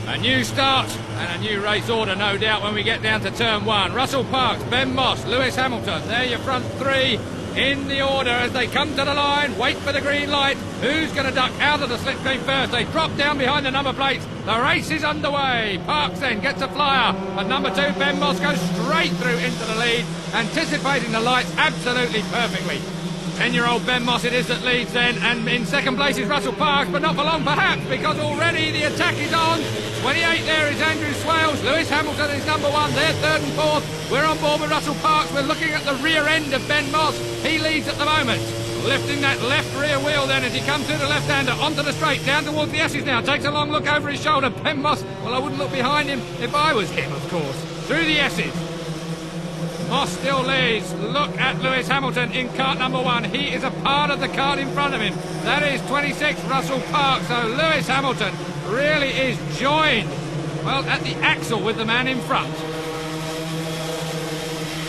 A new start and a new race order, no doubt, when we get down to turn one. Russell Parks, Ben Moss, Lewis Hamilton. They're your front three in the order as they come to the line. Wait for the green light. Who's going to duck out of the slipstream first? They drop down behind the number plates. The race is underway. Parks then gets a flyer. And number two, Ben Moss, goes straight through into the lead, anticipating the lights absolutely perfectly. 10-year-old Ben Moss it is that leads then, and in second place is Russell Parks, but not for long perhaps, because already the attack is on. 28 there is Andrew Swales. Lewis Hamilton is number one. They're third and fourth. We're on board with Russell Parks. We're looking at the rear end of Ben Moss. He leads at the moment. Lifting that left rear wheel then as he comes through the left-hander onto the straight, down towards the S's now. Takes a long look over his shoulder. Ben Moss, well, I wouldn't look behind him if I was him, of course. Through the S's. Moss still leads. Look at Lewis Hamilton in kart number one. He is a part of the kart in front of him. That is 26, Russell Parks. So Lewis Hamilton really is joined, well, at the axle with the man in front.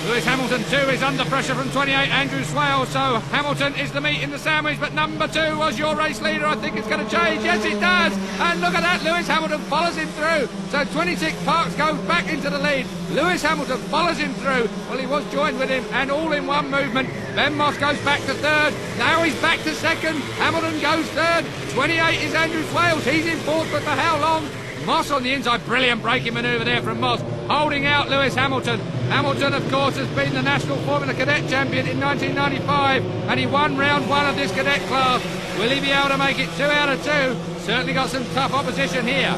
Lewis Hamilton too is under pressure from 28, Andrew Swales. So Hamilton is the meat in the sandwich, but number two was your race leader. I think it's going to change. Yes, it does. And look at that. Lewis Hamilton follows him through. So 26, Parks goes back into the lead. Lewis Hamilton follows him through. Well, he was joined with him, and all in one movement. Ben Moss goes back to third. Now he's back to second. Hamilton goes third. 28 is Andrew Swales. He's in fourth, but for how long? Moss on the inside. Brilliant braking manoeuvre there from Moss, holding out Lewis Hamilton. Hamilton, of course, has been the National Formula Cadet champion in 1995, and he won round one of this cadet class. Will he be able to make it 2 out of 2? Certainly got some tough opposition here.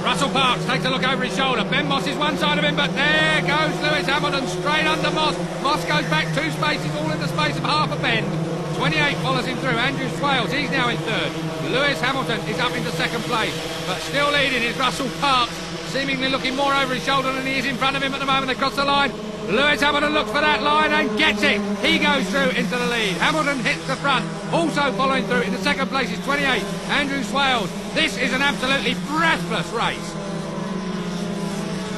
Russell Parks takes a look over his shoulder. Ben Moss is one side of him, but there goes Lewis Hamilton straight under Moss. Moss goes back 2 spaces, all in the space of half a bend. 28 follows him through. Andrew Swales, he's now in third. Lewis Hamilton is up into second place, but still leading is Russell Parks, seemingly looking more over his shoulder than he is in front of him at the moment. Across the line, Lewis Hamilton looks for that line and gets it. He goes through into the lead. Hamilton hits the front. Also following through in the second place is 28, Andrew Swales. This is an absolutely breathless race.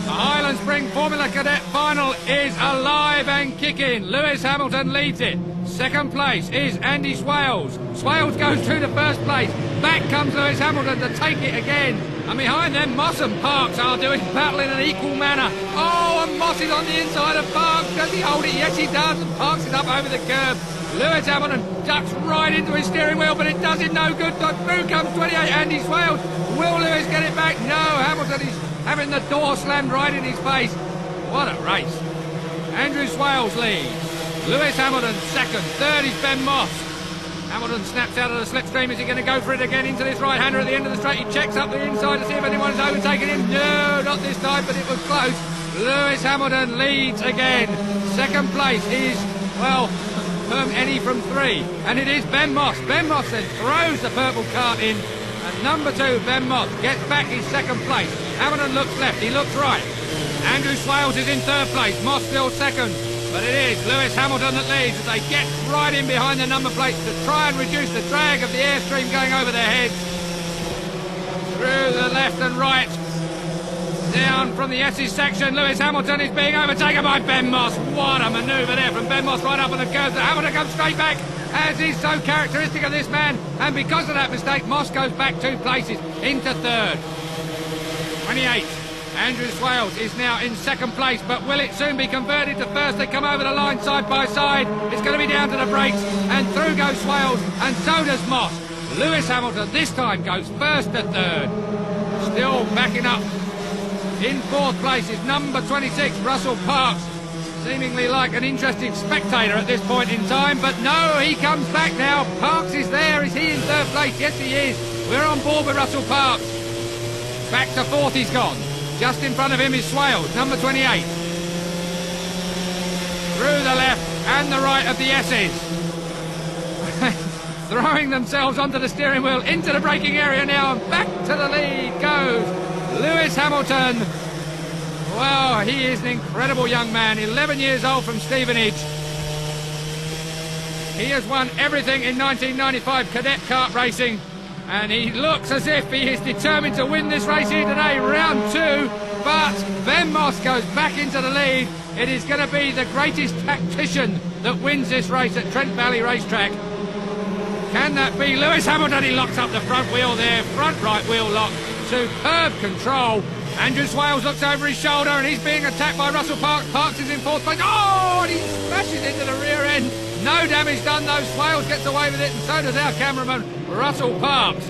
The Highland Spring Formula Cadet final is alive and kicking. Lewis Hamilton leads it. Second place is Andy Swales. Swales goes through to first place. Back comes Lewis Hamilton to take it again. And behind them, Moss and Parks are doing battle in an equal manner. Oh, and Moss is on the inside of Parks. Does he hold it? Yes, he does. And Parks is up over the curb. Lewis Hamilton ducks right into his steering wheel, but it does him no good. Through comes 28, Andy Swales. Will Lewis get it back? No, Hamilton is having the door slammed right in his face. What a race. Andrew Swales leads. Lewis Hamilton second. Third is Ben Moss. Hamilton snaps out of the slipstream. Is he going to go for it again into this right-hander at the end of the straight? He checks up the inside to see if anyone's overtaken him. No, not this time, but it was close. Lewis Hamilton leads again. Second place is, well, Any from 3. And it is Ben Moss. Ben Moss then throws the purple kart in. And number 2, Ben Moss, gets back his second place. Hamilton looks left, he looks right. Andrew Swales is in third place. Moss still second. But it is Lewis Hamilton that leads as they get right in behind the number plates to try and reduce the drag of the airstream going over their heads. Through the left and right. Down from the S's section, Lewis Hamilton is being overtaken by Ben Moss. What a manoeuvre there from Ben Moss right up on the curve. Hamilton comes straight back, as is so characteristic of this man. And because of that mistake, Moss goes back 2 places into third. 28. Andrew Swales is now in second place, but will it soon be converted to first? They come over the line side by side. It's going to be down to the brakes, and through goes Swales, and so does Moss. Lewis Hamilton this time goes first to third. Still backing up. In fourth place is number 26, Russell Parks. Seemingly like an interested spectator at this point in time, but no, he comes back now. Parks is there. Is he in third place? Yes, he is. We're on board with Russell Parks. Back to fourth he's gone. Just in front of him is Swales, number 28. Through the left and the right of the S's. Throwing themselves onto the steering wheel, into the braking area now, and back to the lead goes Lewis Hamilton. Wow, he is an incredible young man, 11 years old from Stevenage. He has won everything in 1995 cadet kart racing. And he looks as if he is determined to win this race here today, round 2. But Ben Moss goes back into the lead. It is going to be the greatest tactician that wins this race at Trent Valley Racetrack. Can that be Lewis Hamilton? He locks up the front wheel there, front right wheel lock. Superb control. Andrew Swales looks over his shoulder and he's being attacked by Russell Parks. Parks is in fourth place. Oh, and he smashes into the rear end. No damage done though. Swales gets away with it, and so does our cameraman, Russell Parks.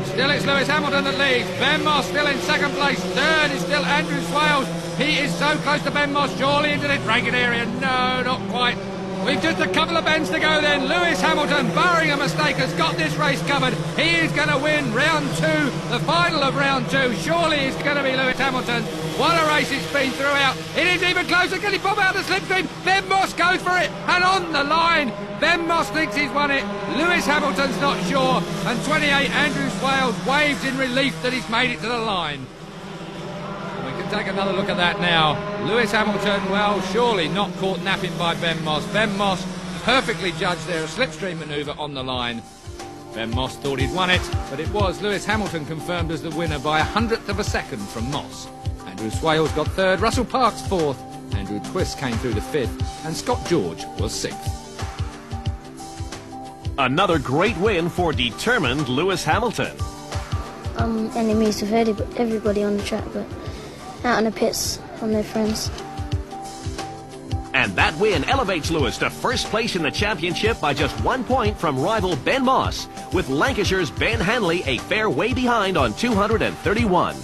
Still it's Lewis Hamilton that leads. Ben Moss still in second place. Third is still Andrew Swales. He is so close to Ben Moss, surely into the bracket area. No, not quite. We've just a couple of bends to go then. Lewis Hamilton, barring a mistake, has got this race covered. He is going to win round two, the final of round two. Surely it's going to be Lewis Hamilton. What a race it's been throughout. It is even closer. Can he pop out the slipstream? Ben Moss goes for it. And on the line, Ben Moss thinks he's won it. Lewis Hamilton's not sure. And 28, Andrew Swales waves in relief that he's made it to the line. We can take another look at that now. Lewis Hamilton, well, surely not caught napping by Ben Moss. Ben Moss perfectly judged there, a slipstream manoeuvre on the line. Ben Moss thought he'd won it, but it was Lewis Hamilton confirmed as the winner by 100th of a second from Moss. Andrew Swales got third, Russell Parks fourth, Andrew Twist came through to fifth, and Scott George was sixth. Another great win for determined Lewis Hamilton. I'm enemies with everybody on the track, but out in the pits, I'm their friends. And that win elevates Lewis to first place in the championship by just 1 point from rival Ben Moss, with Lancashire's Ben Hanley a fair way behind on 231.